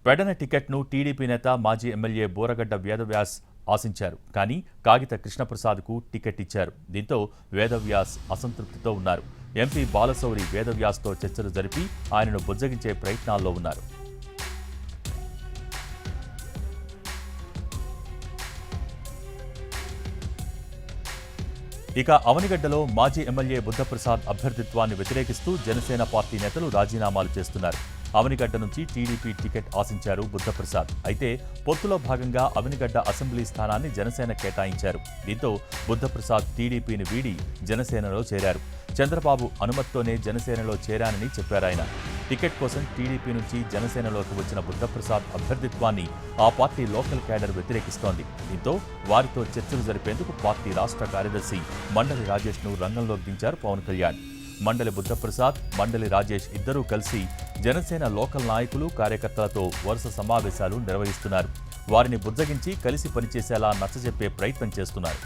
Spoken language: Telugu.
పెడన టికెట్ను టీడీపీ నేత మాజీ ఎమ్మెల్యే బోరగడ్డ వేదవ్యాస్ ఆశించారు. కానీ కాగిత కృష్ణప్రసాద్కు టికెట్ ఇచ్చారు. దీంతో వేదవ్యాస్ అసంతృప్తితో ఉన్నారు. ఎంపీ బాలశౌరి వేదవ్యాస్తో చర్చలు జరిపి ఆయనను బుజ్జగించే ప్రయత్నాల్లో ఉన్నారు. ఇక అవనిగడ్డలో మాజీ ఎమ్మెల్యే బుద్ధప్రసాద్ అభ్యర్థిత్వాన్ని వ్యతిరేకిస్తూ జనసేన పార్టీ నేతలు రాజీనామాలు చేస్తున్నారు. అవనిగడ్డ నుంచి టీడీపీ టికెట్ ఆశించారు బుద్ధప్రసాద్. అయితే పొత్తులో భాగంగా అవనిగడ్డ అసెంబ్లీ స్థానాన్ని జనసేన కేటాయించారు. దీంతో బుద్ధప్రసాద్ టీడీపీని వీడి జనసేనలో చేరారు. చంద్రబాబు అనుమతితోనే జనసేనలో చేరానని చెప్పారాయన. టికెట్ కోసం టీడీపీ నుంచి జనసేనలోకి వచ్చిన బుద్ధప్రసాద్ అభ్యర్థిత్వాన్ని ఆ పార్టీ లోకల్ క్యాడర్ వ్యతిరేకిస్తోంది. దీంతో వారితో చర్చలు జరిపేందుకు పార్టీ రాష్ట్ర కార్యదర్శి మండలి రాజేష్ను రంగంలోకి దించారు పవన్ కళ్యాణ్. మండలి బుద్ధప్రసాద్, మండలి రాజేష్ ఇద్దరూ కలిసి జనసేన లోకల్ నాయకులు, కార్యకర్తలతో వరుస సమావేశాలు నిర్వహిస్తున్నారు. వారిని బుజ్జగించి కలిసి పనిచేసేలా నచ్చజెప్పే ప్రయత్నం చేస్తున్నారు.